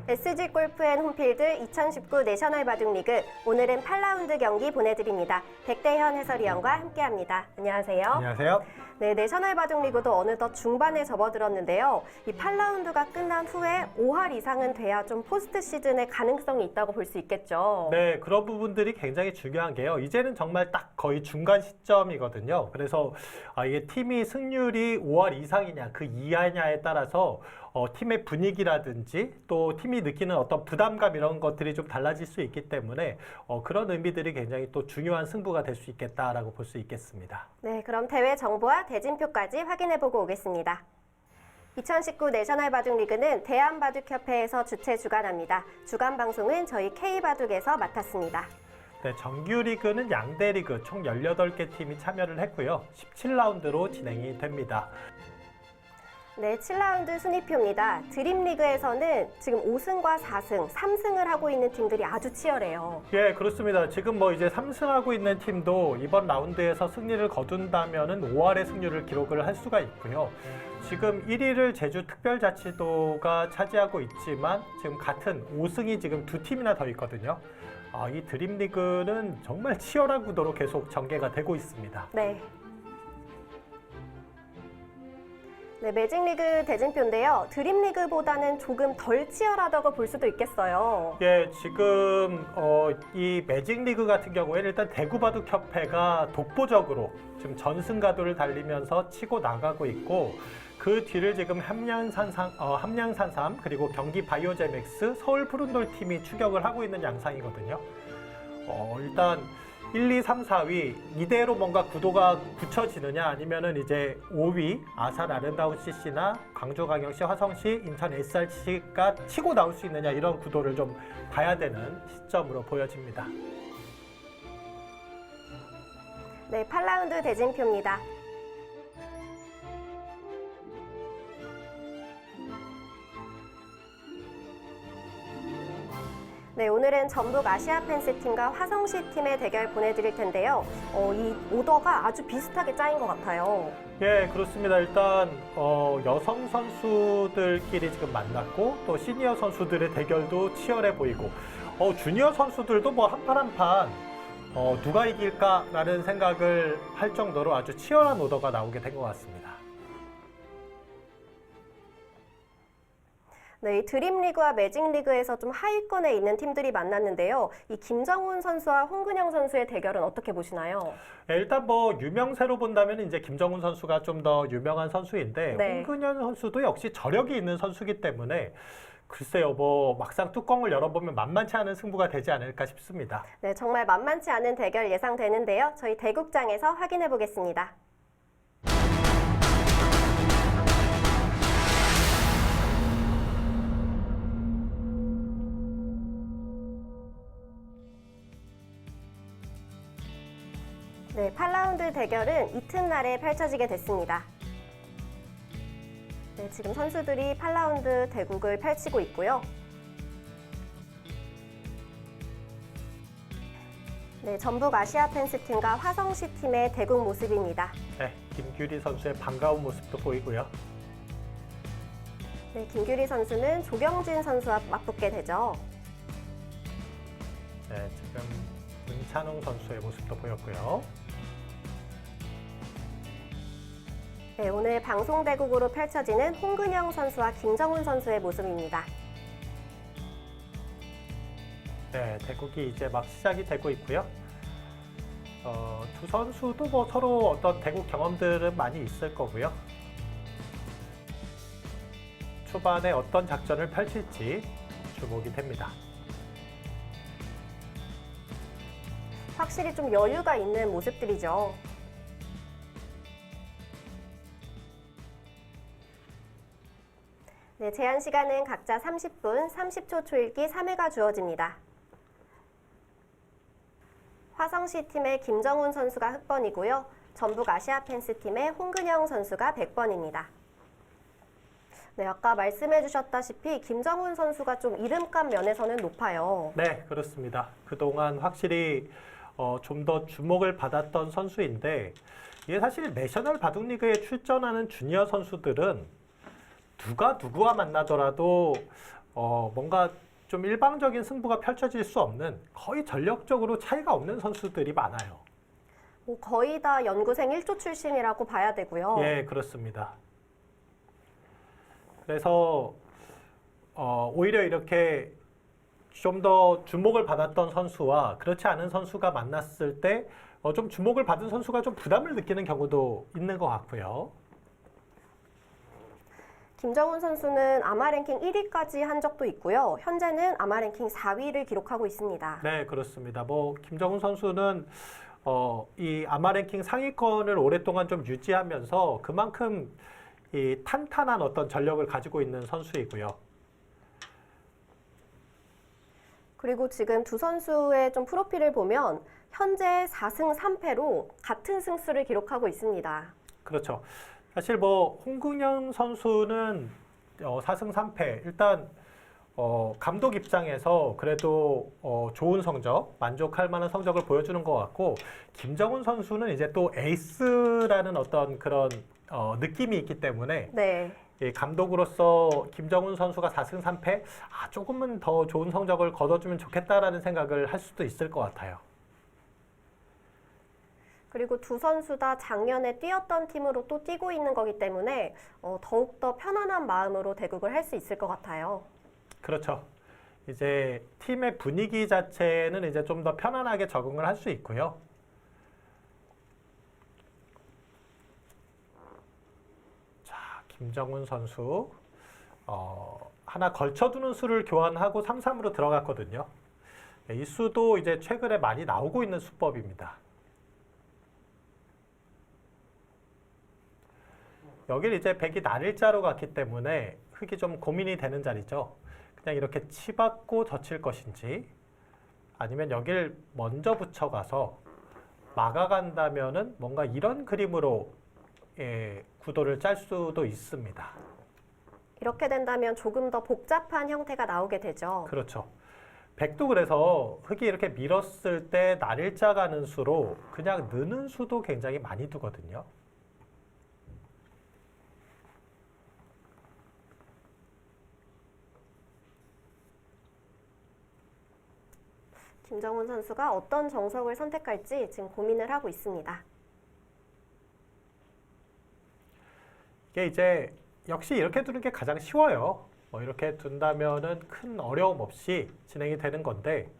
SG골프앤 홈필드 2019 내셔널 바둑리그 오늘은 8라운드 경기 보내드립니다. 백대현 해설위원과 함께합니다. 안녕하세요. 안녕하세요. 네, 내셔널 바둑리그도 어느덧 중반에 접어들었는데요. 이 8라운드가 끝난 후에 5할 이상은 돼야 좀 포스트 시즌의 가능성이 있다고 볼 수 있겠죠. 네, 그런 부분들이 굉장히 중요한 게요. 이제는 정말 딱 거의 중간 시점이거든요. 그래서 이게 팀이 승률이 5할 이상이냐, 그 이하냐에 따라서 팀의 분위기라든지 또 팀이 느끼는 어떤 부담감 이런 것들이 좀 달라질 수 있기 때문에 그런 의미들이 굉장히 또 중요한 승부가 될 수 있겠다라고 볼 수 있겠습니다. 네, 그럼 대회 정보와 대진표까지 확인해보고 오겠습니다. 2019 내셔널 바둑리그는 대한바둑협회에서 주최 주관합니다. 주간 방송은 저희 K바둑에서 맡았습니다. 네, 정규 리그는 양대 리그 총 18개 팀이 참여를 했고요. 17라운드로 진행이 됩니다. 네, 7라운드 순위표입니다. 드림리그에서는 지금 5승과 4승, 3승을 하고 있는 팀들이 아주 치열해요. 예, 그렇습니다. 지금 이제 3승하고 있는 팀도 이번 라운드에서 승리를 거둔다면은 5할의 승률을 기록을 할 수가 있고요. 지금 1위를 제주특별자치도가 차지하고 있지만 지금 같은 5승이 지금 두 팀이나 더 있거든요. 이 드림리그는 정말 치열한 구도로 계속 전개가 되고 있습니다. 네. 네, 매직리그 대진표인데요. 드림리그보다는 조금 덜 치열하다고 볼 수도 있겠어요. 예, 지금 이 매직리그 같은 경우에는 일단 대구바둑협회가 독보적으로 지금 전승가도를 달리면서 치고 나가고 있고 그 뒤를 지금 함양산삼 그리고 경기바이오제맥스, 서울푸른돌 팀이 추격을 하고 있는 양상이거든요. 일단 1, 2, 3, 4위 이대로 뭔가 구도가 굳혀지느냐 아니면은 이제 5위 아산 아름다운 CC나 광주광역시, 화성시, 인천 SRC가 치고 나올 수 있느냐 이런 구도를 좀 봐야 되는 시점으로 보여집니다. 네, 8라운드 대진표입니다. 네, 오늘은 전북 아시아펜스팀과 화성시 팀의 대결 보내드릴 텐데요. 이 오더가 아주 비슷하게 짜인 것 같아요. 예, 그렇습니다. 일단 여성 선수들끼리 지금 만났고 또 시니어 선수들의 대결도 치열해 보이고 주니어 선수들도 한 판 한 판 누가 이길까라는 생각을 할 정도로 아주 치열한 오더가 나오게 된 것 같습니다. 네, 이 드림리그와 매직리그에서 좀 하위권에 있는 팀들이 만났는데요. 이 김정훈 선수와 홍근영 선수의 대결은 어떻게 보시나요? 네, 일단 유명세로 본다면 이제 김정훈 선수가 좀 더 유명한 선수인데 네. 홍근영 선수도 역시 저력이 있는 선수이기 때문에 글쎄요, 막상 뚜껑을 열어보면 만만치 않은 승부가 되지 않을까 싶습니다. 네, 정말 만만치 않은 대결 예상되는데요. 저희 대국장에서 확인해 보겠습니다. 네, 8라운드 대결은 이튿날에 펼쳐지게 됐습니다. 네, 지금 선수들이 8라운드 대국을 펼치고 있고요. 네, 전북 아시아펜스팀과 화성시 팀의 대국 모습입니다. 네, 김규리 선수의 반가운 모습도 보이고요. 네, 김규리 선수는 조경진 선수와 맞붙게 되죠. 네, 지금 문찬웅 선수의 모습도 보였고요. 네, 오늘 방송 대국으로 펼쳐지는 홍근영 선수와 김정훈 선수의 모습입니다. 네, 대국이 이제 막 시작이 되고 있고요. 두 선수도 서로 어떤 대국 경험들은 많이 있을 거고요. 초반에 어떤 작전을 펼칠지 주목이 됩니다. 확실히 좀 여유가 있는 모습들이죠. 네, 제한 시간은 각자 30분, 30초 초읽기 3회가 주어집니다. 화성시 팀의 김정훈 선수가 흑번이고요. 전북 아시아펜스 팀의 홍근영 선수가 100번입니다. 네, 아까 말씀해 주셨다시피 김정훈 선수가 좀 이름값 면에서는 높아요. 네, 그렇습니다. 그동안 확실히 좀 더 주목을 받았던 선수인데 이게 사실 내셔널 바둑리그에 출전하는 주니어 선수들은 누가 누구와 만나더라도 뭔가 좀 일방적인 승부가 펼쳐질 수 없는 거의 전력적으로 차이가 없는 선수들이 많아요. 뭐 거의 다 연구생 1조 출신이라고 봐야 되고요. 예, 그렇습니다. 그래서 오히려 이렇게 좀 더 주목을 받았던 선수와 그렇지 않은 선수가 만났을 때 좀 주목을 받은 선수가 좀 부담을 느끼는 경우도 있는 것 같고요. 김정훈 선수는 아마 랭킹 1위까지 한 적도 있고요. 현재는 아마 랭킹 4위를 기록하고 있습니다. 네, 그렇습니다. 뭐 김정훈 선수는 이 아마 랭킹 상위권을 오랫동안 좀 유지하면서 그만큼 이 탄탄한 어떤 전력을 가지고 있는 선수이고요. 그리고 지금 두 선수의 좀 프로필을 보면 현재 4승 3패로 같은 승수를 기록하고 있습니다. 그렇죠. 사실 뭐 홍근영 선수는 4승 3패 일단 감독 입장에서 그래도 좋은 성적, 만족할 만한 성적을 보여주는 것 같고 김정훈 선수는 이제 또 에이스라는 어떤 그런 느낌이 있기 때문에 네. 이 감독으로서 김정훈 선수가 4승 3패 조금은 더 좋은 성적을 거둬주면 좋겠다라는 생각을 할 수도 있을 것 같아요. 그리고 두 선수 다 작년에 뛰었던 팀으로 또 뛰고 있는 거기 때문에 더욱더 편안한 마음으로 대국을 할 수 있을 것 같아요. 그렇죠. 이제 팀의 분위기 자체는 이제 좀 더 편안하게 적응을 할 수 있고요. 자, 김정훈 선수 하나 걸쳐두는 수를 교환하고 3-3으로 들어갔거든요. 이 수도 이제 최근에 많이 나오고 있는 수법입니다. 여길 이제 백이 날일자로 갔기 때문에 흙이 좀 고민이 되는 자리죠. 그냥 이렇게 치받고 젖힐 것인지 아니면 여길 먼저 붙여가서 막아간다면은 뭔가 이런 그림으로 구도를 짤 수도 있습니다. 이렇게 된다면 조금 더 복잡한 형태가 나오게 되죠. 그렇죠. 백도 그래서 흙이 이렇게 밀었을 때 날일자 가는 수로 그냥 느는 수도 굉장히 많이 두거든요. 김정훈 선수가 어떤 정석을 선택할지 지금 고민을 하고 있습니다. 이게 이제 역시 이렇게 두는 게 가장 쉬워요. 이렇게 둔다면은 큰 어려움 없이 진행이 되는 건데,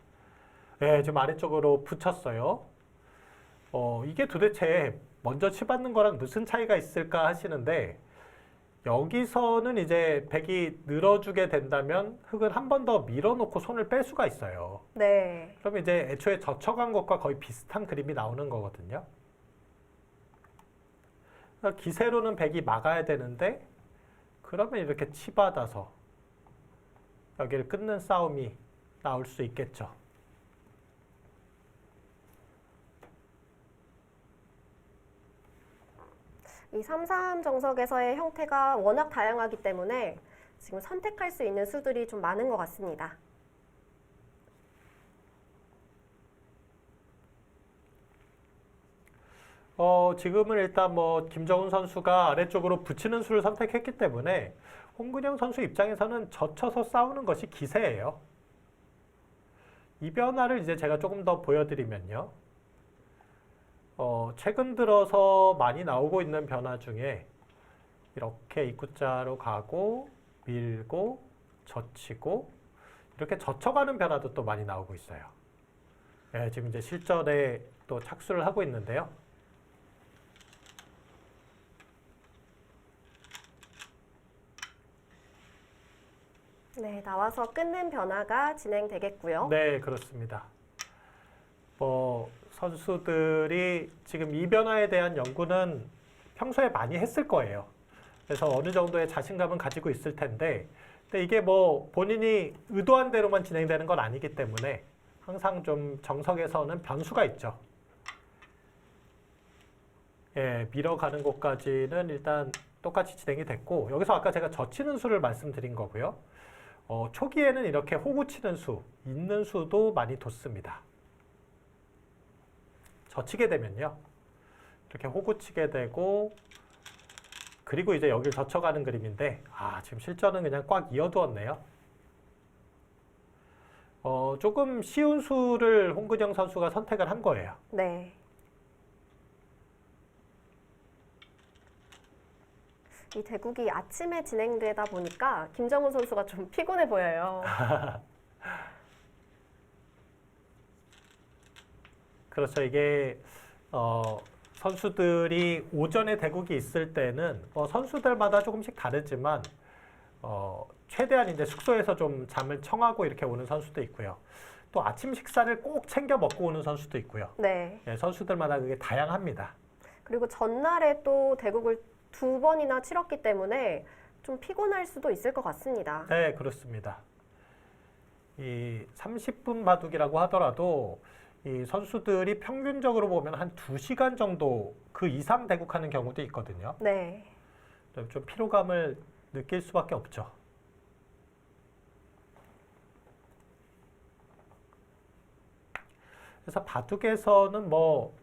지금 아래쪽으로 붙였어요. 이게 도대체 먼저 치받는 거랑 무슨 차이가 있을까 하시는데, 여기서는 이제 백이 늘어주게 된다면 흙은 한 번 더 밀어놓고 손을 뺄 수가 있어요. 네. 그러면 이제 애초에 젖혀간 것과 거의 비슷한 그림이 나오는 거거든요. 그러니까 기세로는 백이 막아야 되는데 그러면 이렇게 치받아서 여기를 끊는 싸움이 나올 수 있겠죠. 이 3-3 정석에서의 형태가 워낙 다양하기 때문에 지금 선택할 수 있는 수들이 좀 많은 것 같습니다. 지금은 일단 뭐 김정훈 선수가 아래쪽으로 붙이는 수를 선택했기 때문에 홍근영 선수 입장에서는 젖혀서 싸우는 것이 기세예요. 이 변화를 이제 제가 조금 더 보여드리면요. 최근 들어서 많이 나오고 있는 변화 중에 이렇게 입구자로 가고 밀고 젖히고 이렇게 젖혀가는 변화도 또 많이 나오고 있어요. 지금 이제 실전에 또 착수를 하고 있는데요. 네, 나와서 끊는 변화가 진행되겠고요. 네, 그렇습니다. 선수들이 지금 이 변화에 대한 연구는 평소에 많이 했을 거예요. 그래서 어느 정도의 자신감은 가지고 있을 텐데, 근데 이게 뭐 본인이 의도한 대로만 진행되는 건 아니기 때문에 항상 좀 정석에서는 변수가 있죠. 밀어가는 곳까지는 일단 똑같이 진행이 됐고, 여기서 아까 제가 젖히는 수를 말씀드린 거고요. 초기에는 이렇게 호구 치는 수, 있는 수도 많이 뒀습니다. 젖히게 되면요. 이렇게 호구 치게 되고, 그리고 이제 여기를 젖혀가는 그림인데, 지금 실전은 그냥 꽉 이어두었네요. 조금 쉬운 수를 홍근영 선수가 선택을 한 거예요. 네. 이 대국이 아침에 진행되다 보니까 김정훈 선수가 좀 피곤해 보여요. 그렇죠. 이게 선수들이 오전에 대국이 있을 때는 선수들마다 조금씩 다르지만 최대한 이제 숙소에서 좀 잠을 청하고 이렇게 오는 선수도 있고요. 또 아침 식사를 꼭 챙겨 먹고 오는 선수도 있고요. 네. 예, 선수들마다 그게 다양합니다. 그리고 전날에 또 대국을 2번이나 치렀기 때문에 좀 피곤할 수도 있을 것 같습니다. 네, 그렇습니다. 이 30분 바둑이라고 하더라도 이 선수들이 평균적으로 보면 한 2시간 정도 그 이상 대국하는 경우도 있거든요. 네. 좀 피로감을 느낄 수밖에 없죠. 그래서 바둑에서는 뭐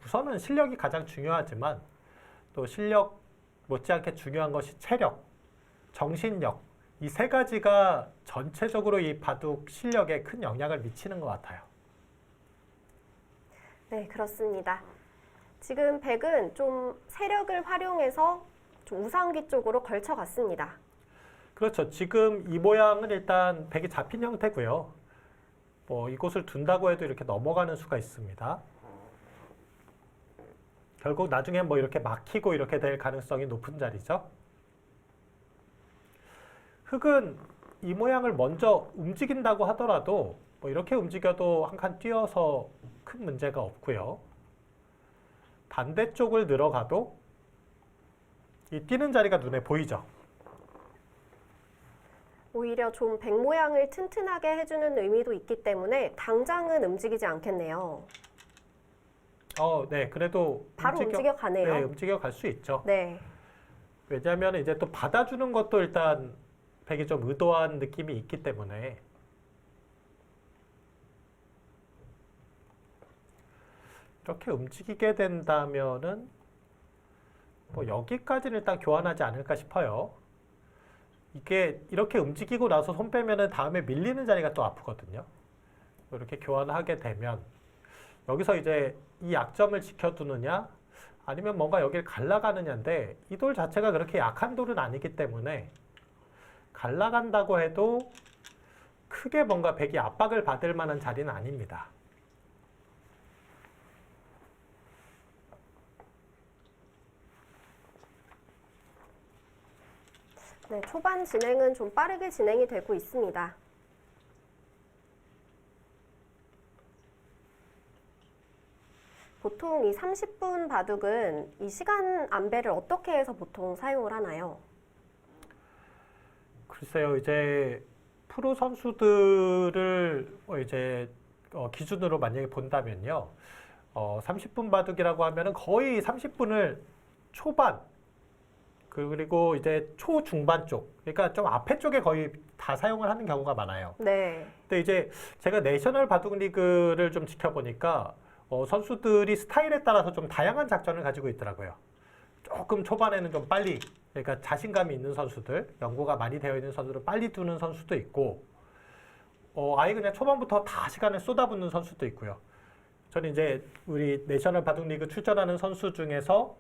우선은 실력이 가장 중요하지만 또 실력 못지않게 중요한 것이 체력, 정신력 이 세 가지가 전체적으로 이 바둑 실력에 큰 영향을 미치는 것 같아요. 네, 그렇습니다. 지금 백은 좀 세력을 활용해서 좀 우상기 쪽으로 걸쳐갔습니다. 그렇죠. 지금 이 모양은 일단 백이 잡힌 형태고요. 뭐 이곳을 둔다고 해도 이렇게 넘어가는 수가 있습니다. 결국 나중에 뭐 이렇게 막히고 이렇게 될 가능성이 높은 자리죠. 흑은 이 모양을 먼저 움직인다고 하더라도 뭐 이렇게 움직여도 한 칸 뛰어서 큰 문제가 없고요. 반대쪽을 늘어가도 이 뛰는 자리가 눈에 보이죠. 오히려 좀 백 모양을 튼튼하게 해주는 의미도 있기 때문에 당장은 움직이지 않겠네요. 네, 그래도 바로 움직여 가네요. 네, 움직여 갈 수 있죠. 네. 왜냐하면 이제 또 받아주는 것도 일단 백이 좀 의도한 느낌이 있기 때문에 이렇게 움직이게 된다면은 뭐 여기까지는 일단 교환하지 않을까 싶어요. 이게 이렇게 움직이고 나서 손 빼면은 다음에 밀리는 자리가 또 아프거든요. 이렇게 교환하게 되면 여기서 이제 이 약점을 지켜두느냐 아니면 뭔가 여기를 갈라가느냐인데 이 돌 자체가 그렇게 약한 돌은 아니기 때문에 갈라간다고 해도 크게 뭔가 백이 압박을 받을 만한 자리는 아닙니다. 네, 초반 진행은 좀 빠르게 진행이 되고 있습니다. 보통 이 30분 바둑은 이 시간 안배를 어떻게 해서 보통 사용을 하나요? 글쎄요, 이제 프로 선수들을 이제 기준으로 만약에 본다면요, 30분 바둑이라고 하면은 거의 30분을 초반 그리고 이제 초중반 쪽, 그러니까 좀 앞에 쪽에 거의 다 사용을 하는 경우가 많아요. 네. 근데 이제 제가 내셔널 바둑 리그를 좀 지켜보니까 선수들이 스타일에 따라서 좀 다양한 작전을 가지고 있더라고요. 조금 초반에는 좀 빨리, 그러니까 자신감이 있는 선수들, 연구가 많이 되어 있는 선수를 빨리 두는 선수도 있고, 아예 그냥 초반부터 다 시간을 쏟아붓는 선수도 있고요. 저는 이제 우리 내셔널 바둑 리그 출전하는 선수 중에서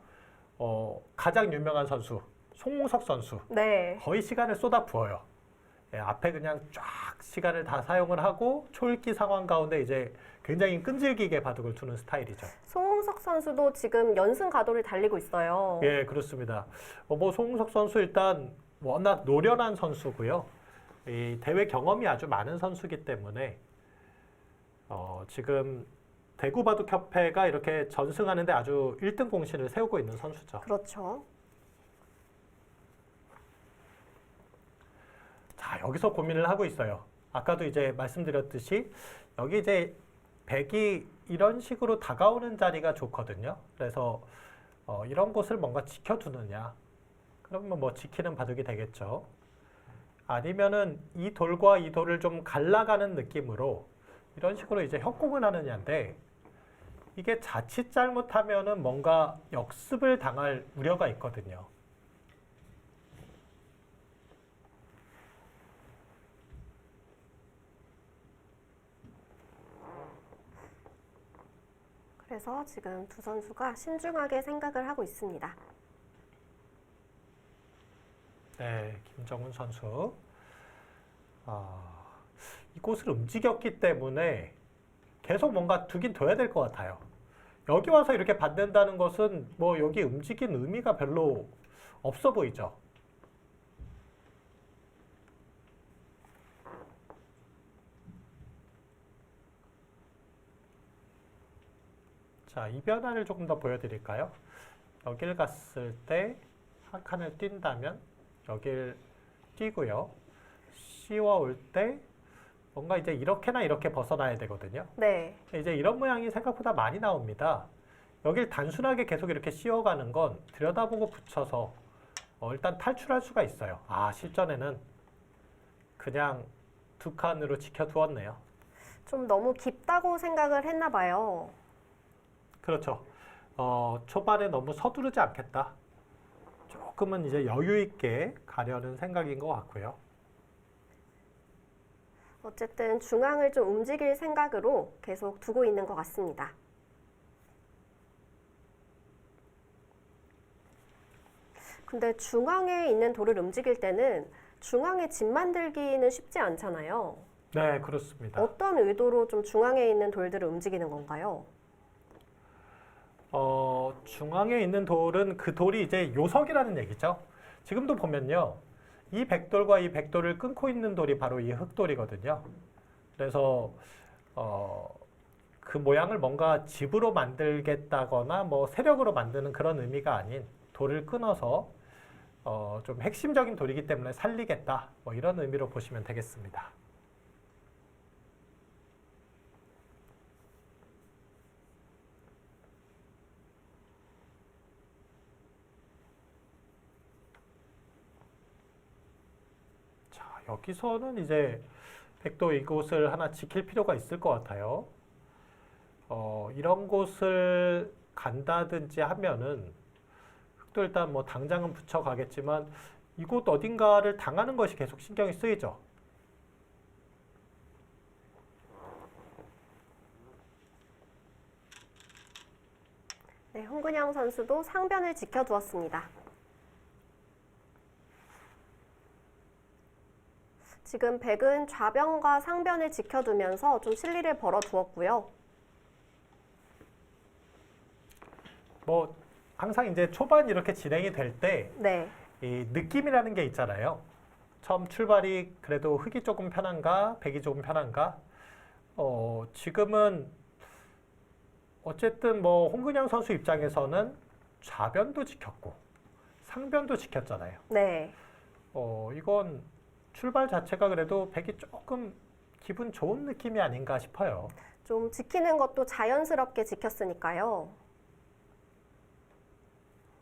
가장 유명한 선수, 송웅석 선수. 네. 거의 시간을 쏟아부어요. 예, 앞에 그냥 쫙 시간을 다 사용을 하고 초읽기 상황 가운데 이제 굉장히 끈질기게 바둑을 두는 스타일이죠. 송홍석 선수도 지금 연승 가도를 달리고 있어요. 예, 그렇습니다. 뭐 송웅석 선수 일단 워낙 노련한 선수고요. 이 대회 경험이 아주 많은 선수이기 때문에 지금 대구바둑협회가 이렇게 전승하는데 아주 1등 공신을 세우고 있는 선수죠. 그렇죠. 자, 여기서 고민을 하고 있어요. 아까도 이제 말씀드렸듯이 여기 이제 백이 이런 식으로 다가오는 자리가 좋거든요. 그래서 이런 곳을 뭔가 지켜두느냐. 그러면 뭐 지키는 바둑이 되겠죠. 아니면은 이 돌과 이 돌을 좀 갈라가는 느낌으로 이런 식으로 이제 협공을 하느냐인데 이게 자칫 잘못하면은 뭔가 역습을 당할 우려가 있거든요. 그래서 지금 두 선수가 신중하게 생각을 하고 있습니다. 네, 김정훈 선수. 이곳을 움직였기 때문에 계속 뭔가 두긴 둬야 될 것 같아요. 여기 와서 이렇게 받는다는 것은 뭐 여기 움직인 의미가 별로 없어 보이죠. 자, 이 변화를 조금 더 보여드릴까요? 여길 갔을 때 한 칸을 뛴다면 여길 뛰고요. 씌워올 때 뭔가 이제 이렇게나 이렇게 벗어나야 되거든요. 네. 이제 이런 모양이 생각보다 많이 나옵니다. 여길 단순하게 계속 이렇게 씌워가는 건 들여다보고 붙여서 일단 탈출할 수가 있어요. 실전에는 그냥 두 칸으로 지켜두었네요. 좀 너무 깊다고 생각을 했나 봐요. 그렇죠. 초반에 너무 서두르지 않겠다. 조금은 이제 여유 있게 가려는 생각인 것 같고요. 어쨌든 중앙을 좀 움직일 생각으로 계속 두고 있는 것 같습니다. 근데 중앙에 있는 돌을 움직일 때는 중앙에 집 만들기는 쉽지 않잖아요. 네, 그렇습니다. 어떤 의도로 좀 중앙에 있는 돌들을 움직이는 건가요? 중앙에 있는 돌은 그 돌이 이제 요석이라는 얘기죠. 지금도 보면요. 이 백돌과 이 백돌을 끊고 있는 돌이 바로 이 흑돌이거든요. 그래서 그 모양을 뭔가 집으로 만들겠다거나 뭐 세력으로 만드는 그런 의미가 아닌 돌을 끊어서 좀 핵심적인 돌이기 때문에 살리겠다. 뭐 이런 의미로 보시면 되겠습니다. 여기서는 이제 백도 이곳을 하나 지킬 필요가 있을 것 같아요. 이런 곳을 간다든지 하면은 흑도 일단 뭐 당장은 붙여가겠지만 이곳 어딘가를 당하는 것이 계속 신경이 쓰이죠. 네, 홍근영 선수도 상변을 지켜두었습니다. 지금 백은 좌변과 상변을 지켜두면서 좀 실리를 벌어두었고요. 뭐 항상 이제 초반 이렇게 진행이 될 때 네, 이 느낌이라는 게 있잖아요. 처음 출발이 그래도 흑이 조금 편한가, 백이 조금 편한가. 지금은 어쨌든 뭐 홍근영 선수 입장에서는 좌변도 지켰고 상변도 지켰잖아요. 네. 이건 출발 자체가 그래도 백이 조금 기분 좋은 느낌이 아닌가 싶어요. 좀 지키는 것도 자연스럽게 지켰으니까요.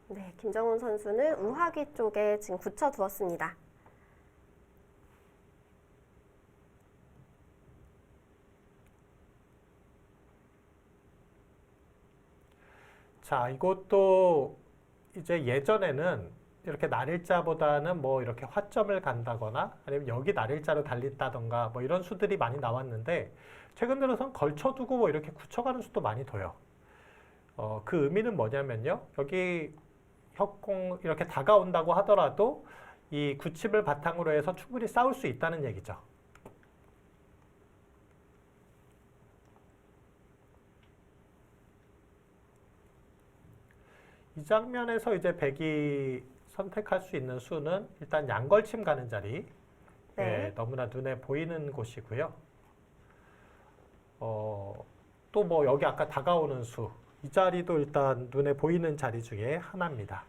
네, 김정훈 선수는 우하기 쪽에 지금 붙여두었습니다. 자, 이것도 이제 예전에는 이렇게 날일자보다는 뭐 이렇게 화점을 간다거나 아니면 여기 날일자로 달린다던가 뭐 이런 수들이 많이 나왔는데 최근 들어선 걸쳐두고 뭐 이렇게 굳혀가는 수도 많이 둬요. 그 의미는 뭐냐면요. 여기 협공 이렇게 다가온다고 하더라도 이 굳힘을 바탕으로 해서 충분히 싸울 수 있다는 얘기죠. 이 장면에서 이제 백이 선택할 수 있는 수는 일단 양걸침 가는 자리. 네. 너무나 눈에 보이는 곳이고요. 또 뭐 여기 아까 다가오는 수. 이 자리도 일단 눈에 보이는 자리 중에 하나입니다.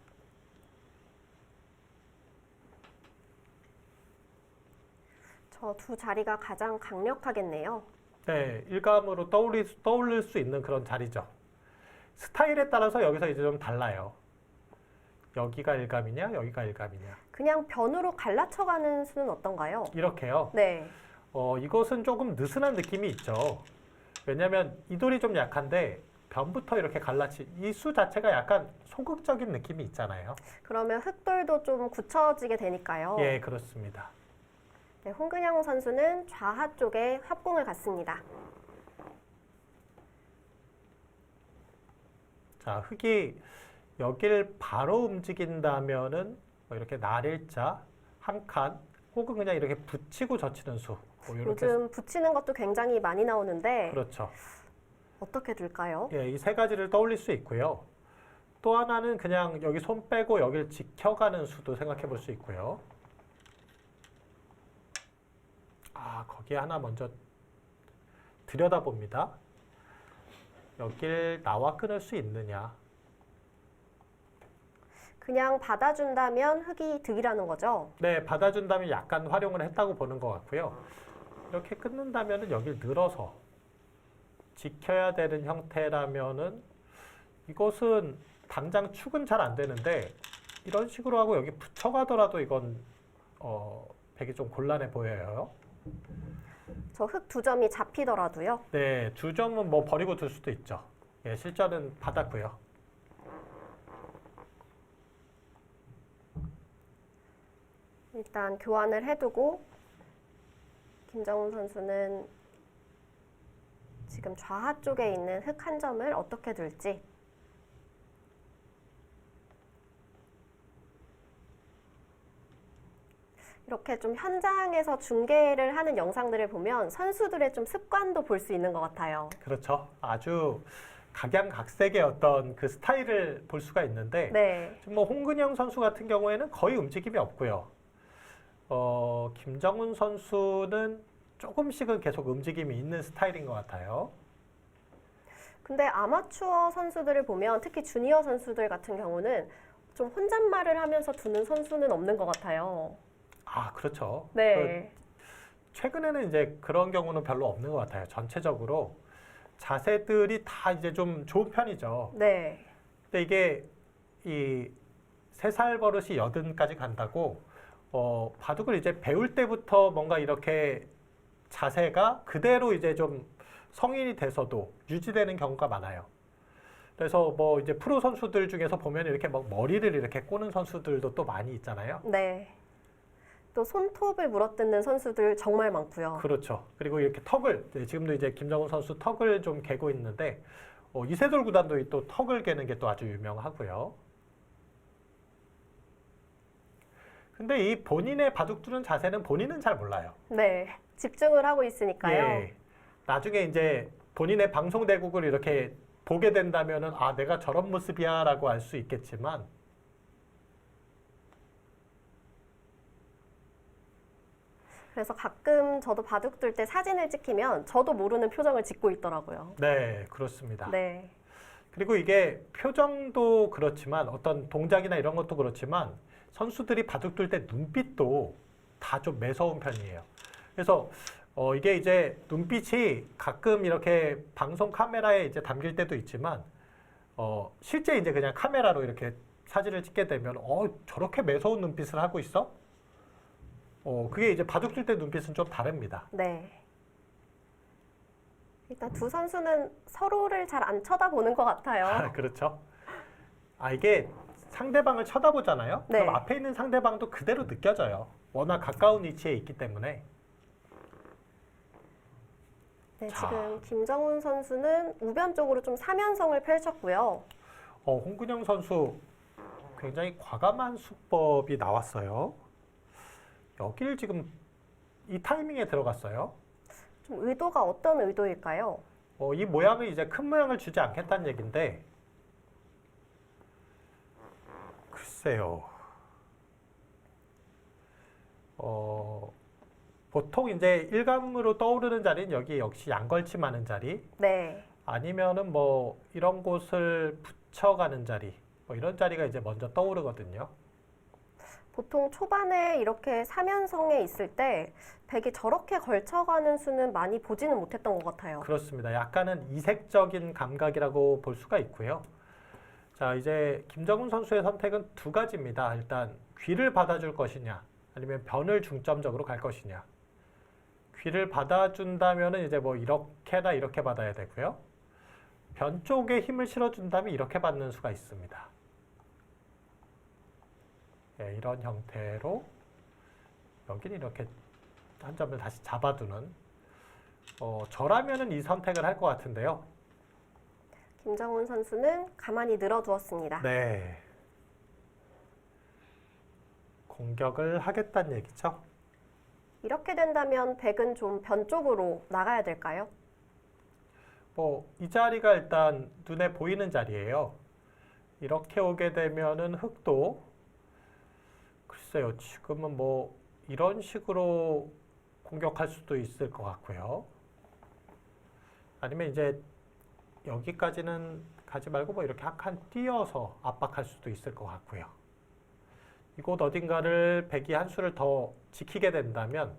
저 두 자리가 가장 강력하겠네요. 네, 일감으로 떠올릴 수 있는 그런 자리죠. 스타일에 따라서 여기서 이제 좀 달라요. 여기가 일감이냐, 여기가 일감이냐. 그냥 변으로 갈라쳐가는 수는 어떤가요? 이렇게요. 네. 이것은 조금 느슨한 느낌이 있죠. 왜냐하면 이 돌이 좀 약한데 변부터 이렇게 이 수 자체가 약간 소극적인 느낌이 있잖아요. 그러면 흑돌도 좀 굳혀지게 되니까요. 예, 그렇습니다. 네, 홍근영 선수는 좌하 쪽에 협공을 갔습니다. 자, 흙이 여길 바로 움직인다면은 뭐 이렇게 날일자 한 칸, 혹은 그냥 이렇게 붙이고 젖히는 수. 뭐 이렇게 요즘 붙이는 것도 굉장히 많이 나오는데 그렇죠. 어떻게 둘까요? 예, 이 세 가지를 떠올릴 수 있고요. 또 하나는 그냥 여기 손 빼고 여기를 지켜가는 수도 생각해 볼 수 있고요. 아, 거기에 하나 먼저 들여다봅니다. 여길 나와 끊을 수 있느냐. 그냥 받아준다면 흙이 득이라는 거죠. 네, 받아준다면 약간 활용을 했다고 보는 것 같고요. 이렇게 끊는다면 여길 늘어서 지켜야 되는 형태라면은 이것은 당장 축은 잘 안 되는데 이런 식으로 하고 여기 붙여가더라도 이건 되게 좀 곤란해 보여요. 저 흙 2점이 잡히더라도요. 네, 2점은 뭐 버리고 둘 수도 있죠. 예, 실전은 받았고요. 일단 교환을 해두고 김정훈 선수는 지금 좌하 쪽에 있는 흙 한 점을 어떻게 둘지. 이렇게 좀 현장에서 중계를 하는 영상들을 보면 선수들의 좀 습관도 볼 수 있는 것 같아요. 그렇죠. 아주 각양각색의 어떤 그 스타일을 볼 수가 있는데 네. 지금 뭐 홍근영 선수 같은 경우에는 거의 움직임이 없고요. 김정훈 선수는 조금씩은 계속 움직임이 있는 스타일인 것 같아요. 근데 아마추어 선수들을 보면 특히 주니어 선수들 같은 경우는 좀 혼잣말을 하면서 두는 선수는 없는 것 같아요. 아, 그렇죠. 네. 최근에는 이제 그런 경우는 별로 없는 것 같아요. 전체적으로 자세들이 다 이제 좀 좋은 편이죠. 네. 근데 이게 이 3살 버릇이 80까지 간다고 바둑을 이제 배울 때부터 뭔가 이렇게 자세가 그대로 이제 좀 성인이 돼서도 유지되는 경우가 많아요. 그래서 뭐 이제 프로 선수들 중에서 보면 이렇게 막 머리를 이렇게 꼬는 선수들도 또 많이 있잖아요. 네. 또 손톱을 물어뜯는 선수들 정말 많고요. 그렇죠. 그리고 이렇게 턱을 지금도 이제 김정훈 선수 턱을 좀 개고 있는데 이세돌 구단도 또 턱을 개는 게 또 아주 유명하고요. 근데 이 본인의 바둑 두는 자세는 본인은 잘 몰라요. 네. 집중을 하고 있으니까요. 예. 나중에 이제 본인의 방송 대국을 이렇게 보게 된다면은 아, 내가 저런 모습이야라고 알 수 있겠지만 그래서 가끔 저도 바둑 둘 때 사진을 찍히면 저도 모르는 표정을 짓고 있더라고요. 네, 그렇습니다. 네. 그리고 이게 표정도 그렇지만 어떤 동작이나 이런 것도 그렇지만 선수들이 바둑 둘 때 눈빛도 다 좀 매서운 편이에요. 그래서 이게 이제 눈빛이 가끔 이렇게 방송 카메라에 이제 담길 때도 있지만 실제 이제 그냥 카메라로 이렇게 사진을 찍게 되면 저렇게 매서운 눈빛을 하고 있어? 그게 이제 바둑 둘 때 눈빛은 좀 다릅니다. 네. 일단 두 선수는 서로를 잘 안 쳐다보는 것 같아요. 그렇죠. 이게 상대방을 쳐다보잖아요. 네. 그럼 앞에 있는 상대방도 그대로 느껴져요. 워낙 가까운 위치에 있기 때문에. 네, 자. 지금 김정훈 선수는 우변 쪽으로 좀 사면성을 펼쳤고요. 홍근영 선수 굉장히 과감한 수법이 나왔어요. 여기를 지금 이 타이밍에 들어갔어요. 좀 의도가 어떤 의도일까요? 이 모양을 이제 큰 모양을 주지 않겠다는 얘기인데 글쎄요. 보통 이제 일감으로 떠오르는 자리는 여기 역시 양걸치 많은 자리 네. 아니면은 뭐 이런 곳을 붙여가는 자리 뭐 이런 자리가 이제 먼저 떠오르거든요. 보통 초반에 이렇게 사면성에 있을 때 백이 저렇게 걸쳐가는 수는 많이 보지는 못했던 것 같아요. 그렇습니다. 약간은 이색적인 감각이라고 볼 수가 있고요. 자, 이제 김정훈 선수의 선택은 두 가지입니다. 일단 귀를 받아줄 것이냐 아니면 변을 중점적으로 갈 것이냐. 귀를 받아준다면은 이제 뭐 이렇게나 이렇게 받아야 되고요. 변 쪽에 힘을 실어준다면 이렇게 받는 수가 있습니다. 네, 이런 형태로 여기는 이렇게 한 점을 다시 잡아두는 저라면은 이 선택을 할 것 같은데요. 김정훈 선수는 가만히 늘어두었습니다. 네. 공격을 하겠다는 얘기죠. 이렇게 된다면 백은 좀 변 쪽으로 나가야 될까요? 이 자리가 일단 눈에 보이는 자리예요. 이렇게 오게 되면은 흑도 글쎄요. 지금은 이런 식으로 공격할 수도 있을 것 같고요. 아니면 이제 여기까지는 가지 말고 이렇게 한 칸 띄어서 압박할 수도 있을 것 같고요. 이곳 어딘가를 백이 한 수를 더 지키게 된다면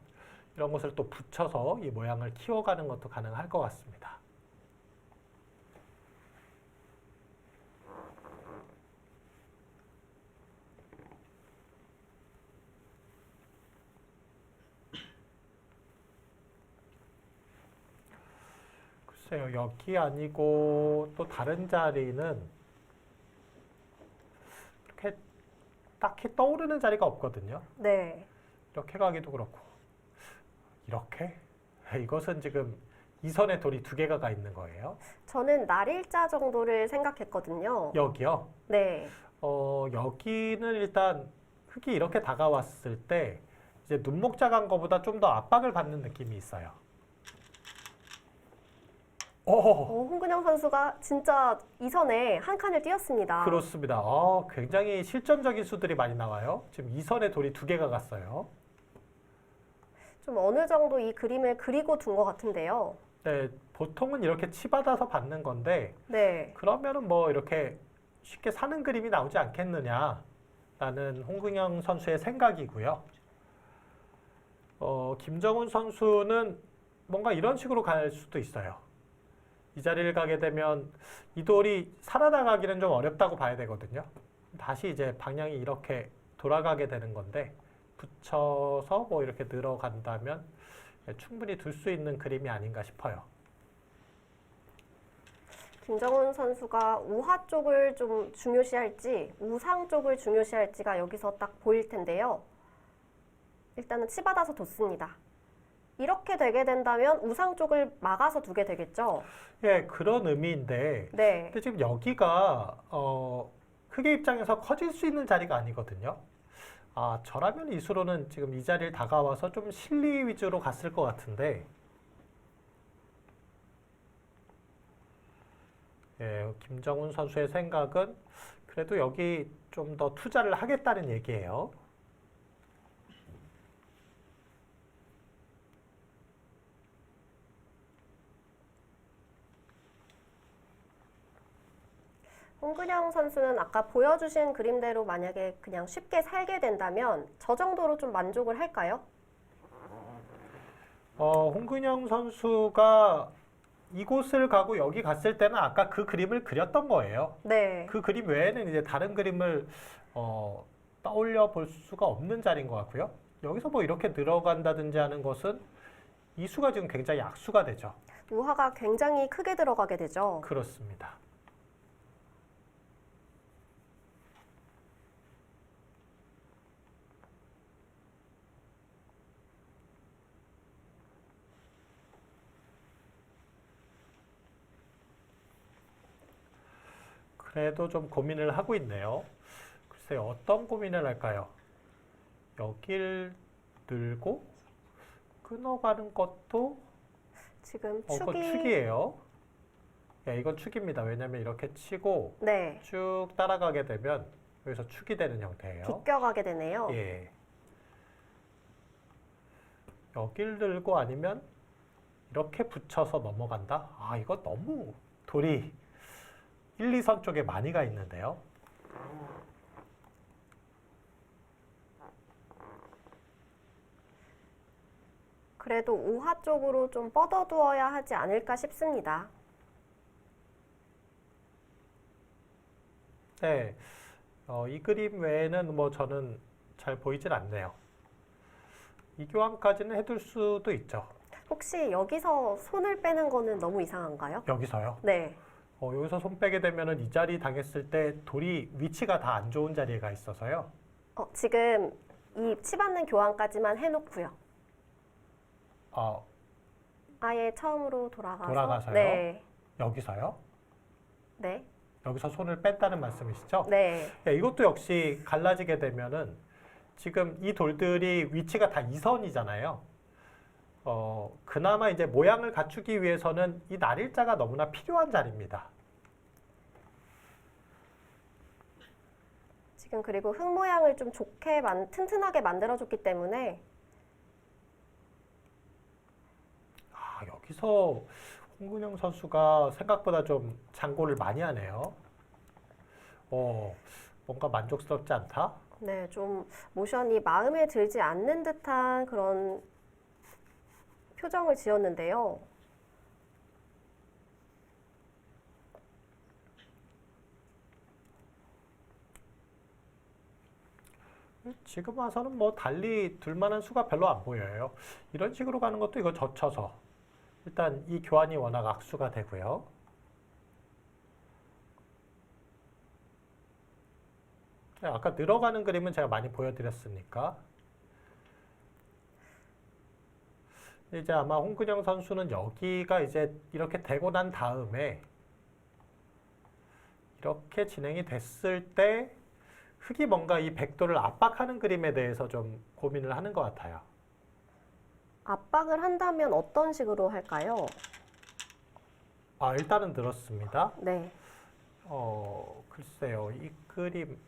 이런 것을 또 붙여서 이 모양을 키워가는 것도 가능할 것 같습니다. 글쎄요, 여기 아니고 또 다른 자리는 이렇게 딱히 떠오르는 자리가 없거든요. 네. 이렇게 가기도 그렇고 이렇게? 이것은 지금 이 선에 돌이 두 개가 가 있는 거예요. 저는 날일자 정도를 생각했거든요. 여기요. 네. 여기는 일단 흙이 이렇게 다가왔을 때 이제 눈목자 간 거보다 좀 더 압박을 받는 느낌이 있어요. 홍근영 선수가 진짜 이 선에 한 칸을 띄었습니다. 그렇습니다. 굉장히 실전적인 수들이 많이 나와요. 지금 이 선에 돌이 두 개가 갔어요. 좀 어느 정도 이 그림을 그리고 둔 것 같은데요. 네, 보통은 이렇게 치받아서 받는 건데 네. 그러면은 이렇게 쉽게 사는 그림이 나오지 않겠느냐라는 홍근영 선수의 생각이고요. 김정훈 선수는 뭔가 이런 식으로 갈 수도 있어요. 이 자리를 가게 되면 이 돌이 살아나가기는 좀 어렵다고 봐야 되거든요. 다시 이제 방향이 이렇게 돌아가게 되는 건데 붙여서 이렇게 늘어간다면 충분히 둘 수 있는 그림이 아닌가 싶어요. 김정훈 선수가 우하 쪽을 좀 중요시할지 우상 쪽을 중요시할지가 여기서 딱 보일 텐데요. 일단은 치받아서 뒀습니다. 이렇게 되게 된다면 우상 쪽을 막아서 두게 되겠죠? 예, 그런 의미인데 네. 근데 지금 여기가 흑의 입장에서 커질 수 있는 자리가 아니거든요. 저라면 이 수로는 지금 이 자리를 다가와서 좀 실리 위주로 갔을 것 같은데 예, 김정훈 선수의 생각은 그래도 여기 좀 더 투자를 하겠다는 얘기예요. 홍근영 선수는 아까 보여주신 그림대로 만약에 그냥 쉽게 살게 된다면 저 정도로 좀 만족을 할까요? 홍근영 선수가 이곳을 가고 여기 갔을 때는 아까 그 그림을 그렸던 거예요. 네. 그 그림 외에는 이제 다른 그림을 떠올려 볼 수가 없는 자리인 것 같고요. 여기서 이렇게 들어간다든지 하는 것은 이 수가 지금 굉장히 약수가 되죠. 우하가 굉장히 크게 들어가게 되죠. 그렇습니다. 그래도 좀 고민을 하고 있네요. 글쎄요, 어떤 고민을 할까요? 여길 들고 끊어가는 것도 지금 그건 축이 축이에요. 예, 이건 축입니다. 왜냐하면 이렇게 치고 네. 쭉 따라가게 되면 여기서 축이 되는 형태예요. 비껴가게 되네요. 예. 여길 들고 아니면 이렇게 붙여서 넘어간다? 이거 너무 돌이 1, 2선 쪽에 많이 가 있는데요. 그래도 우하 쪽으로 좀 뻗어두어야 하지 않을까 싶습니다. 네, 이 그림 외에는 저는 잘 보이질 않네요. 이 교환까지는 해둘 수도 있죠. 혹시 여기서 손을 빼는 거는 너무 이상한가요? 여기서요. 네. 여기서 손 빼게 되면은 이 자리 당했을 때 돌이 위치가 다 안 좋은 자리에 가 있어서요. 지금 이 치받는 교환까지만 해놓고요. 어, 아예 처음으로 돌아가서요? 돌아가서요? 네. 여기서요? 네. 여기서 손을 뺐다는 말씀이시죠? 네. 네, 이것도 역시 갈라지게 되면은 지금 이 돌들이 위치가 다 이선이잖아요. 그나마 이제 모양을 갖추기 위해서는 이 날일자가 너무나 필요한 자리입니다. 지금 그리고 흙 모양을 좀 좋게 튼튼하게 만들어줬기 때문에 여기서 홍근영 선수가 생각보다 좀 장고를 많이 하네요. 뭔가 만족스럽지 않다? 네, 좀 모션이 마음에 들지 않는 듯한 그런 표정을 지었는데요. 지금 와서는 뭐 달리 둘 만한 수가 별로 안 보여요. 이런 식으로 가는 것도 이거 젖혀서 일단 이 교환이 워낙 악수가 되고요. 네, 아까 늘어가는 그림은 제가 많이 보여드렸으니까 이제 아마 홍근영 선수는 여기가 이제 이렇게 되고 난 다음에 이렇게 진행이 됐을 때 흙이 뭔가 이 백도를 압박하는 그림에 대해서 좀 고민을 하는 것 같아요. 압박을 한다면 어떤 식으로 할까요? 일단은 들었습니다. 네. 글쎄요. 이 그림,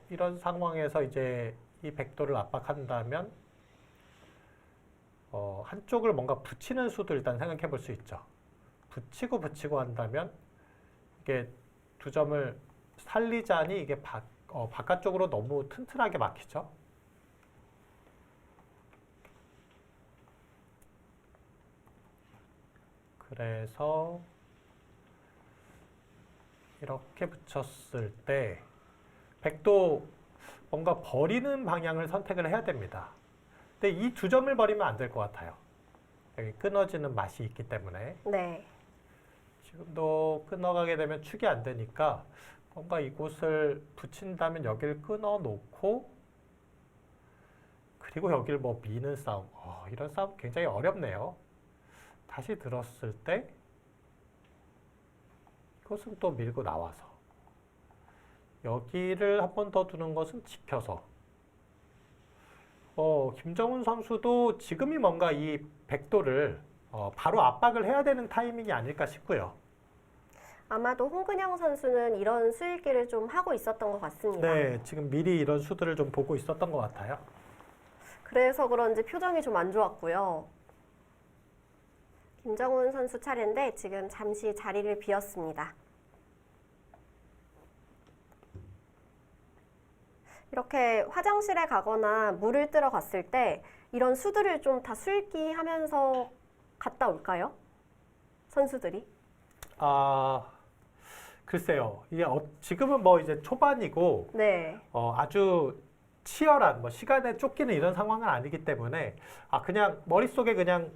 이런 상황에서 이제 이 백도를 압박한다면, 한쪽을 뭔가 붙이는 수도 일단 생각해 볼 수 있죠. 붙이고 한다면, 이게 두 점을 살리자니 이게 바깥쪽으로 너무 튼튼하게 막히죠. 그래서 이렇게 붙였을 때 백도 뭔가 버리는 방향을 선택을 해야 됩니다. 근데 이 두 점을 버리면 안 될 것 같아요. 여기 끊어지는 맛이 있기 때문에. 네. 지금도 끊어가게 되면 축이 안 되니까 뭔가 이곳을 붙인다면 여기를 끊어 놓고 그리고 여기를 뭐 미는 싸움. 이런 싸움 굉장히 어렵네요. 다시 들었을 때 이것은 또 밀고 나와서 여기를 한 번 더 두는 것은 지켜서 김정훈 선수도 지금이 뭔가 이 백도를 바로 압박을 해야 되는 타이밍이 아닐까 싶고요. 아마도 홍근영 선수는 이런 수읽기를 좀 하고 있었던 것 같습니다. 네, 지금 미리 이런 수들을 좀 보고 있었던 것 같아요. 그래서 그런지 표정이 좀 안 좋았고요. 김정훈 선수 차례인데 지금 잠시 자리를 비웠습니다. 이렇게 화장실에 가거나 물을 뜨러 갔을 때 이런 수들을 좀 다 수읽기하면서 갔다 올까요? 선수들이? 글쎄요. 이게 지금은 뭐 이제 초반이고 네. 아주 치열한 뭐 시간에 쫓기는 이런 상황은 아니기 때문에 그냥 머릿속에 그냥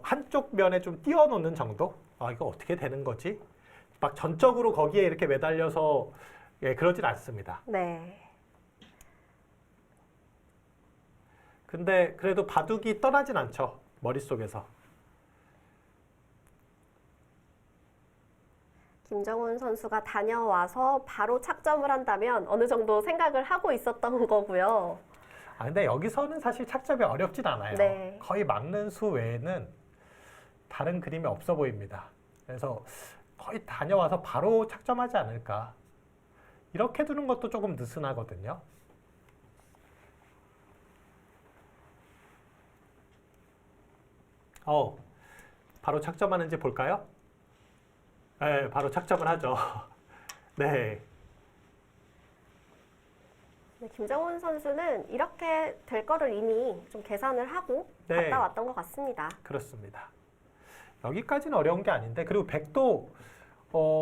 한쪽 면에 좀 띄워놓는 정도? 이거 어떻게 되는 거지? 막 전적으로 거기에 이렇게 매달려서 그러진 않습니다. 네. 근데 그래도 바둑이 떠나진 않죠. 머릿속에서. 김정훈 선수가 다녀와서 바로 착점을 한다면 어느 정도 생각을 하고 있었던 거고요. 근데 여기서는 사실 착점이 어렵진 않아요. 네. 거의 막는 수 외에는 다른 그림이 없어 보입니다. 그래서 거의 다녀와서 바로 착점하지 않을까. 이렇게 두는 것도 조금 느슨하거든요. 바로 착점하는지 볼까요? 네, 바로 착점을 하죠. 네. 네, 김정훈 선수는 이렇게 될 거를 이미 좀 계산을 하고 네. 갔다 왔던 것 같습니다. 그렇습니다. 여기까지는 어려운 게 아닌데, 그리고 백도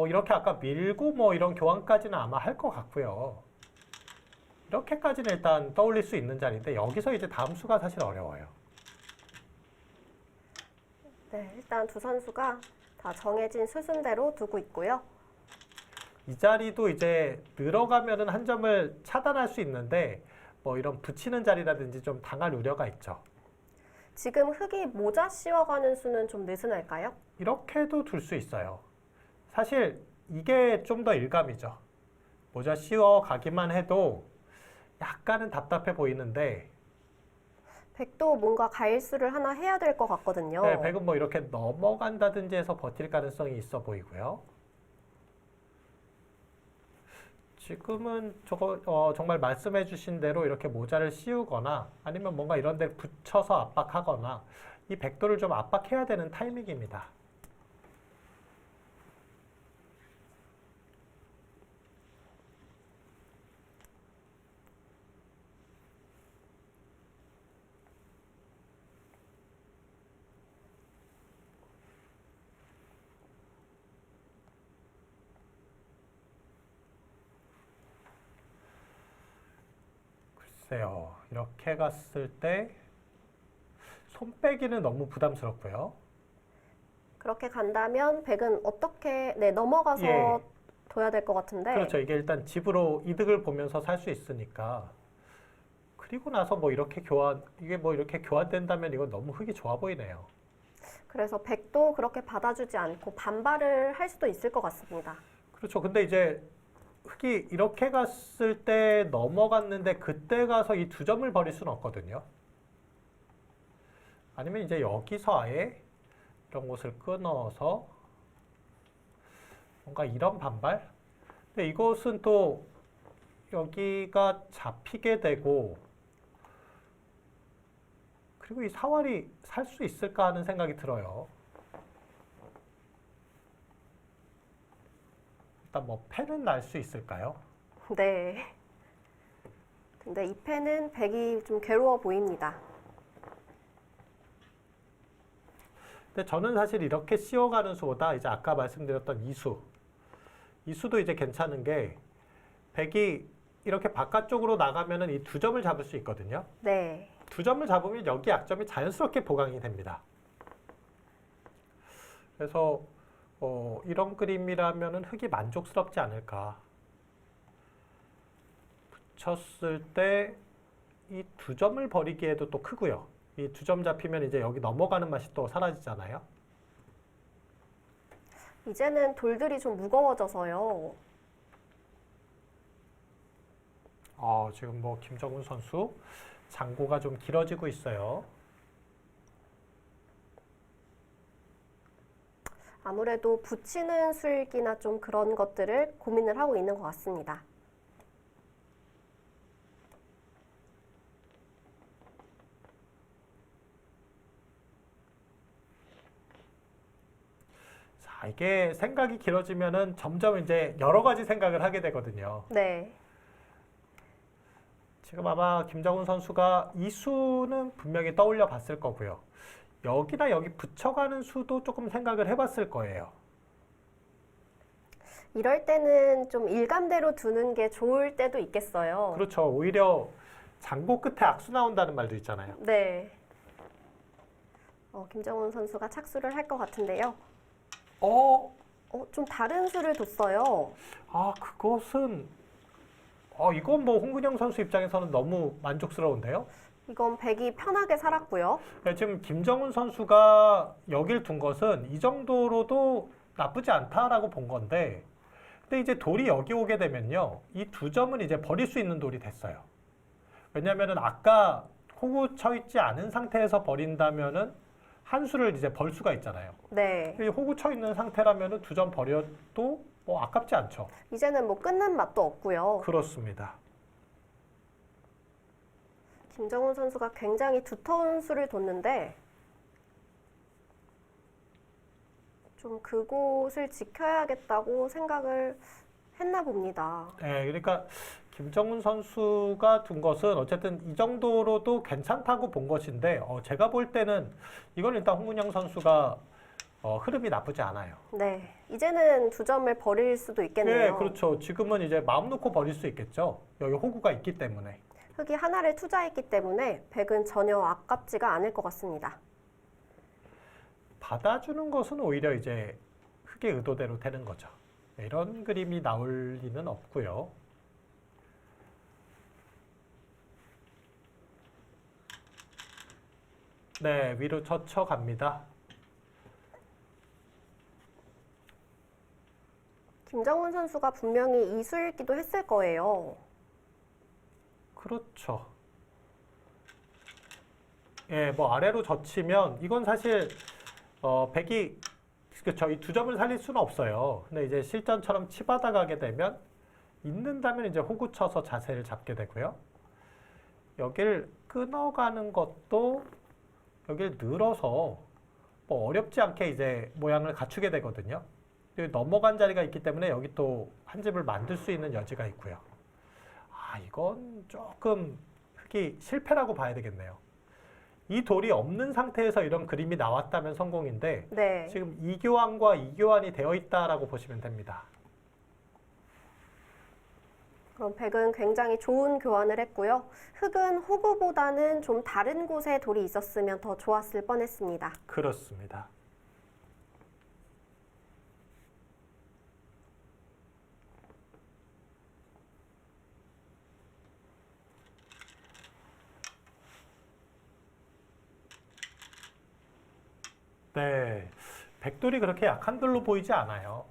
이렇게 아까 밀고 뭐 이런 교환까지는 아마 할 것 같고요. 이렇게까지는 일단 떠올릴 수 있는 자리인데 여기서 이제 다음 수가 사실 어려워요. 네, 일단 두 선수가 다 정해진 수순대로 두고 있고요. 이 자리도 이제 늘어가면은 한 점을 차단할 수 있는데 뭐 이런 붙이는 자리라든지 좀 당할 우려가 있죠. 지금 흙이 모자 씌워가는 수는 좀 느슨할까요? 이렇게도 둘 수 있어요. 사실 이게 좀 더 일감이죠. 모자 씌워 가기만 해도 약간은 답답해 보이는데 백도 뭔가 가일수를 하나 해야 될 것 같거든요. 네, 백은 뭐 이렇게 넘어간다든지 해서 버틸 가능성이 있어 보이고요. 지금은 저거 정말 말씀해 주신 대로 이렇게 모자를 씌우거나 아니면 뭔가 이런 데 붙여서 압박하거나 이 백도를 좀 압박해야 되는 타이밍입니다. 글쎄요, 이렇게 갔을 때 손 빼기는 너무 부담스럽고요. 그렇게 간다면 백은 어떻게 넘어가서 예. 둬야 될 것 같은데. 그렇죠. 이게 일단 집으로 이득을 보면서 살 수 있으니까. 그리고 나서 뭐 이렇게 이게 뭐 이렇게 교환된다면 이건 너무 흙이 좋아 보이네요. 그래서 백도 그렇게 받아주지 않고 반발을 할 수도 있을 것 같습니다. 그렇죠. 근데 이제 흙이 이렇게 갔을 때 넘어갔는데 그때 가서 이 두 점을 버릴 수는 없거든요. 아니면 이제 여기서 아예 이런 곳을 끊어서 뭔가 이런 반발? 근데 이것은 또 여기가 잡히게 되고 그리고 이 사활이 살 수 있을까 하는 생각이 들어요. 일단 뭐 패는 날 수 있을까요? 네. 근데 이 패는 백이 좀 괴로워 보입니다. 근데 저는 사실 이렇게 씌워가는 수보다 이제 아까 말씀드렸던 이 수도 이제 괜찮은 게 백이 이렇게 바깥쪽으로 나가면은 이 두 점을 잡을 수 있거든요. 네. 두 점을 잡으면 여기 약점이 자연스럽게 보강이 됩니다. 그래서 이런 그림이라면은 흙이 만족스럽지 않을까. 붙였을 때 이 두 점을 버리기에도 또 크고요. 이 두 점 잡히면 이제 여기 넘어가는 맛이 또 사라지잖아요. 이제는 돌들이 좀 무거워져서요. 지금 뭐 김정훈 선수 장고가 좀 길어지고 있어요. 아무래도 붙이는 술기나 좀 그런 것들을 고민을 하고 있는 것 같습니다. 자, 이게 생각이 길어지면은 점점 이제 여러 가지 생각을 하게 되거든요. 네. 지금 아마 김정훈 선수가 이 수는 분명히 떠올려 봤을 거고요. 여기다 여기 붙여가는 수도 조금 생각을 해봤을 거예요. 이럴 때는 좀 일감대로 두는 게 좋을 때도 있겠어요. 그렇죠. 오히려 장고 끝에 악수 나온다는 말도 있잖아요. 네. 김정훈 선수가 착수를 할 것 같은데요. 좀 다른 수를 뒀어요. 그것은 이건 뭐 홍근영 선수 입장에서는 너무 만족스러운데요. 이건 백이 편하게 살았고요. 네, 지금 김정훈 선수가 여길 둔 것은 이 정도로도 나쁘지 않다라고 본 건데, 근데 이제 돌이 여기 오게 되면요, 이 두 점은 이제 버릴 수 있는 돌이 됐어요. 왜냐하면은 아까 호구 쳐 있지 않은 상태에서 버린다면은 한 수를 이제 벌 수가 있잖아요. 네. 이 호구 쳐 있는 상태라면은 두 점 버려도 뭐 아깝지 않죠. 이제는 뭐 끊는 맛도 없고요. 그렇습니다. 김정훈 선수가 굉장히 두터운 수를 뒀는데 좀 그곳을 지켜야겠다고 생각을 했나 봅니다. 네, 그러니까 김정훈 선수가 둔 것은 어쨌든 이 정도로도 괜찮다고 본 것인데 제가 볼 때는 이건 일단 홍문영 선수가 흐름이 나쁘지 않아요. 네, 이제는 두 점을 버릴 수도 있겠네요. 네, 그렇죠. 지금은 이제 마음 놓고 버릴 수 있겠죠. 여기 호구가 있기 때문에. 흙이 하나를 투자했기 때문에 백은 전혀 아깝지가 않을 것 같습니다. 받아주는 것은 오히려 이제 흙의 의도대로 되는 거죠. 네, 이런 그림이 나올 리는 없고요. 네, 위로 젖혀갑니다. 김정훈 선수가 분명히 이수일기도 했을 거예요. 그렇죠. 예, 뭐 아래로 젖히면 이건 사실 백이 그렇죠. 이 두 점을 살릴 수는 없어요. 근데 이제 실전처럼 치받아 가게 되면 있는다면 이제 호구 쳐서 자세를 잡게 되고요. 여길 끊어가는 것도 여길 늘어서 뭐 어렵지 않게 이제 모양을 갖추게 되거든요. 여기 넘어간 자리가 있기 때문에 여기 또 한 집을 만들 수 있는 여지가 있고요. 아, 이건 조금 흙이 실패라고 봐야 되겠네요. 이 돌이 없는 상태에서 이런 그림이 나왔다면 성공인데 네. 지금 이교환과 이교환이 되어 있다라고 보시면 됩니다. 그럼 백은 굉장히 좋은 교환을 했고요. 흑은 호구보다는 좀 다른 곳에 돌이 있었으면 더 좋았을 뻔했습니다. 그렇습니다. 네, 백돌이 그렇게 약한 돌로 보이지 않아요.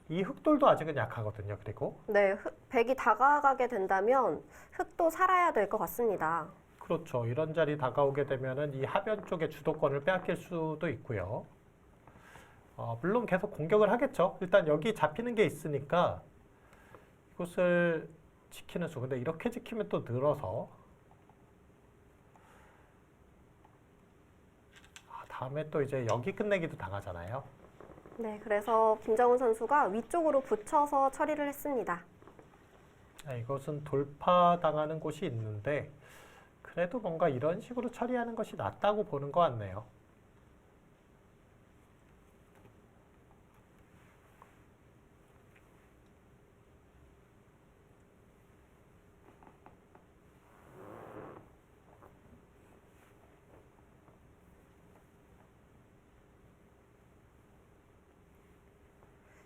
이 흑돌도 아직은 약하거든요. 그리고 네, 백이 다가가게 된다면 흑도 살아야 될 것 같습니다. 그렇죠. 이런 자리 다가오게 되면은 이 하변 쪽의 주도권을 빼앗길 수도 있고요. 물론 계속 공격을 하겠죠. 일단 여기 잡히는 게 있으니까 이곳을 지키는 수. 근데 이렇게 지키면 또 늘어서 다음에 또 이제 여기 끝내기도 당하잖아요. 네, 그래서 김정훈 선수가 위쪽으로 붙여서 처리를 했습니다. 이것은 돌파당하는 곳이 있는데 그래도 뭔가 이런 식으로 처리하는 것이 낫다고 보는 것 같네요.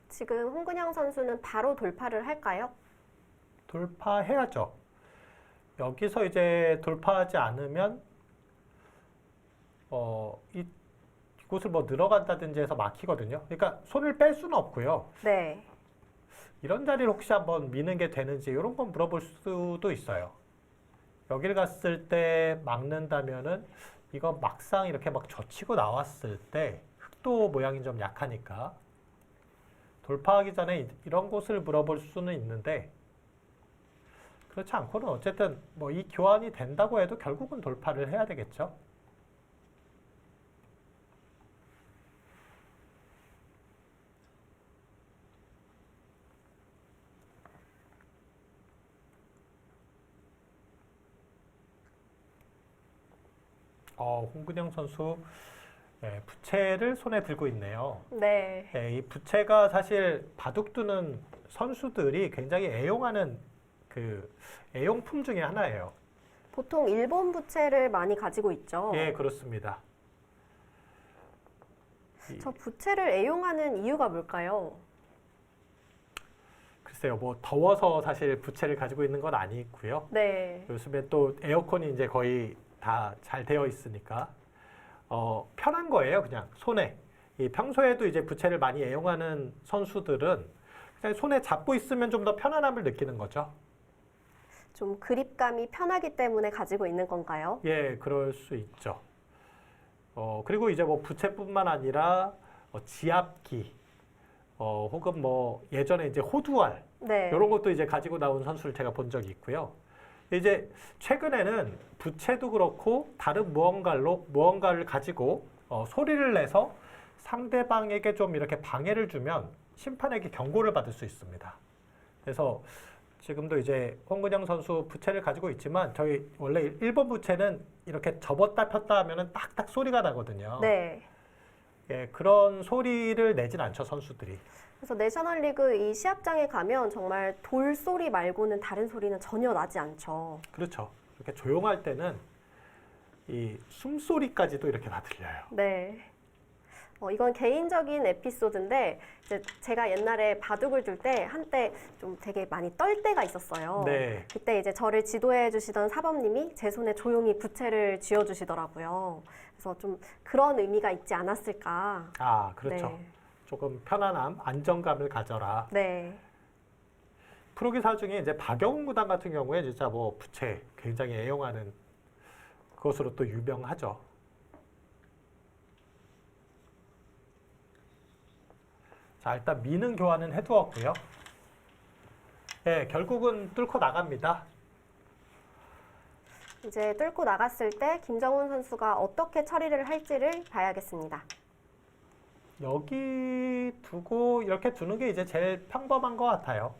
지금 홍근영 선수는 바로 돌파를 할까요? 돌파해야죠. 여기서 이제 돌파하지 않으면 이곳을 뭐 늘어간다든지 해서 막히거든요. 그러니까 손을 뺄 수는 없고요. 네. 이런 자리를 혹시 한번 미는 게 되는지 이런 건 물어볼 수도 있어요. 여길 갔을 때 막는다면은 이거 막상 이렇게 막 젖히고 나왔을 때 흑도 모양이 좀 약하니까 돌파하기 전에 이런 곳을 물어볼 수는 있는데 그렇지 않고는 어쨌든 뭐 이 교환이 된다고 해도 결국은 돌파를 해야 되겠죠. 홍근영 선수 부채를 손에 들고 있네요. 네. 이 부채가 사실 바둑 두는 선수들이 굉장히 애용하는 그 애용품 중에 하나예요. 보통 일본 부채를 많이 가지고 있죠. 예, 그렇습니다. 저 부채를 애용하는 이유가 뭘까요? 글쎄요, 뭐 더워서 사실 부채를 가지고 있는 건 아니고요. 네. 요즘에 또 에어컨이 이제 거의 다 잘 되어 있으니까 편한 거예요, 그냥 손에. 이 평소에도 이제 부채를 많이 애용하는 선수들은 그냥 손에 잡고 있으면 좀 더 편안함을 느끼는 거죠. 좀 그립감이 편하기 때문에 가지고 있는 건가요? 예, 그럴 수 있죠. 그리고 이제 뭐 부채뿐만 아니라 지압기, 혹은 뭐 예전에 이제 호두알 네. 이런 것도 이제 가지고 나온 선수를 제가 본 적이 있고요. 이제 최근에는 부채도 그렇고 다른 무언가를 가지고 소리를 내서 상대방에게 좀 이렇게 방해를 주면 심판에게 경고를 받을 수 있습니다. 그래서 지금도 이제 홍근영 선수 부채를 가지고 있지만 저희 원래 일본 부채는 이렇게 접었다 폈다 하면은 딱딱 소리가 나거든요. 네. 예, 그런 소리를 내진 않죠, 선수들이. 그래서 내셔널리그 이 시합장에 가면 정말 돌 소리 말고는 다른 소리는 전혀 나지 않죠. 그렇죠. 이렇게 조용할 때는 이 숨소리까지도 이렇게 다 들려요. 네. 이건 개인적인 에피소드인데 이제 제가 옛날에 바둑을 둘 때 한때 좀 되게 많이 떨 때가 있었어요. 네. 그때 이제 저를 지도해 주시던 사범님이 제 손에 조용히 부채를 쥐어 주시더라고요. 그래서 좀 그런 의미가 있지 않았을까. 아, 그렇죠. 네. 조금 편안함, 안정감을 가져라. 네. 프로기사 중에 이제 박영훈 구단 같은 경우에 진짜 뭐 부채 굉장히 애용하는 그것으로 또 유명하죠. 자, 일단 미는 교환은 해두었고요. 네, 결국은 뚫고 나갑니다. 이제 뚫고 나갔을 때 김정훈 선수가 어떻게 처리를 할지를 봐야겠습니다. 여기 두고 이렇게 두는 게 이제 제일 평범한 것 같아요.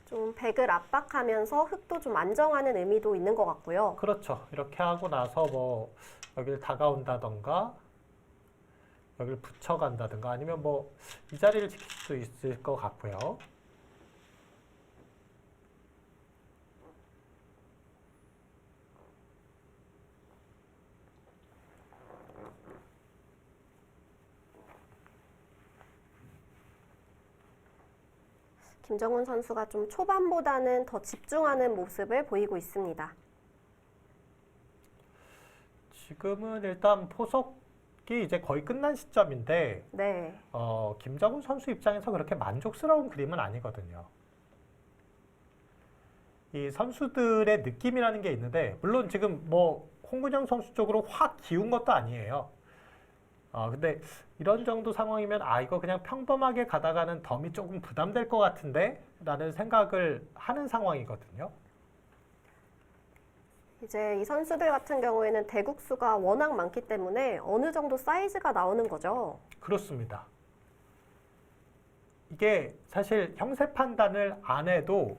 좀 백을 압박하면서 흙도 좀 안정하는 의미도 있는 것 같고요. 그렇죠. 이렇게 하고 나서 뭐 여기를 다가온다던가 여기를 붙여간다든가 아니면 뭐 이 자리를 지킬 수 있을 것 같고요. 김정훈 선수가 좀 초반보다는 더 집중하는 모습을 보이고 있습니다. 지금은 일단 포석이 이제 거의 끝난 시점인데 네. 김정훈 선수 입장에서 그렇게 만족스러운 그림은 아니거든요. 이 선수들의 느낌이라는 게 있는데 물론 지금 뭐 홍근영 선수 쪽으로 확 기운 것도 아니에요. 근데 이런 정도 상황이면 이거 그냥 평범하게 가다가는 덤이 조금 부담될 것 같은데 라는 생각을 하는 상황이거든요. 이제 이 선수들 같은 경우에는 대국수가 워낙 많기 때문에 어느 정도 사이즈가 나오는 거죠. 그렇습니다. 이게 사실 형세 판단을 안 해도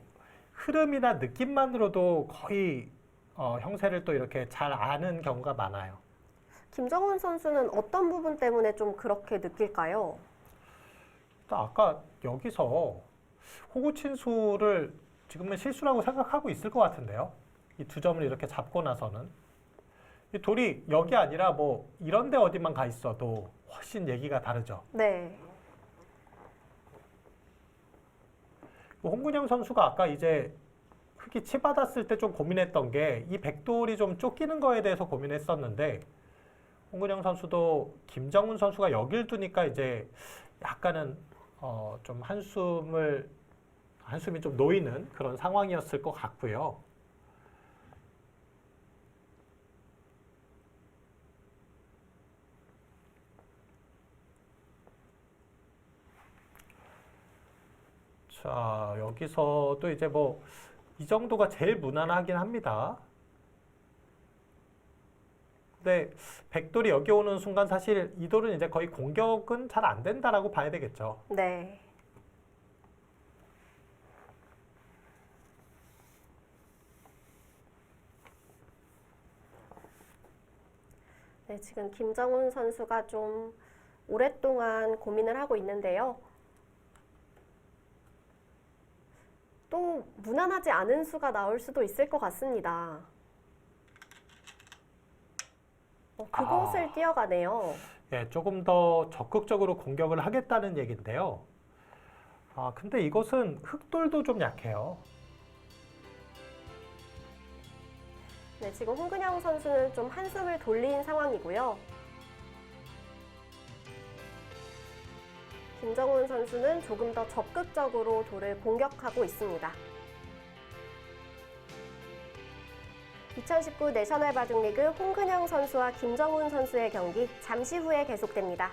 흐름이나 느낌만으로도 거의 형세를 또 이렇게 잘 아는 경우가 많아요. 김정훈 선수는 어떤 부분 때문에 좀 그렇게 느낄까요? 아까 여기서 호구친수를 지금은 실수라고 생각하고 있을 것 같은데요. 이 두 점을 이렇게 잡고 나서는 이 돌이 여기 아니라 뭐 이런 데 어디만 가 있어도 훨씬 얘기가 다르죠. 네. 홍근영 선수가 아까 이제 흙이 치받았을 때 좀 고민했던 게 이 백돌이 좀 쫓기는 거에 대해서 고민했었는데 홍근영 선수도 김정훈 선수가 여길 두니까 이제 약간은 좀 한숨이 좀 놓이는 그런 상황이었을 것 같고요. 자, 여기서도 이제 뭐 이 정도가 제일 무난하긴 합니다. 근데 백돌이 여기 오는 순간 사실 이 돌은 이제 거의 공격은 잘 안 된다라고 봐야 되겠죠. 네. 네, 지금 김정훈 선수가 좀 오랫동안 고민을 하고 있는데요. 또 무난하지 않은 수가 나올 수도 있을 것 같습니다. 그곳을 뛰어가네요. 예, 조금 더 적극적으로 공격을 하겠다는 얘기인데요. 근데 이것은 흑돌도 좀 약해요. 네, 지금 홍근영 선수는 좀 한숨을 돌린 상황이고요. 김정훈 선수는 조금 더 적극적으로 돌을 공격하고 있습니다. 2019 내셔널 바둑리그 홍근영 선수와 김정훈 선수의 경기 잠시 후에 계속됩니다.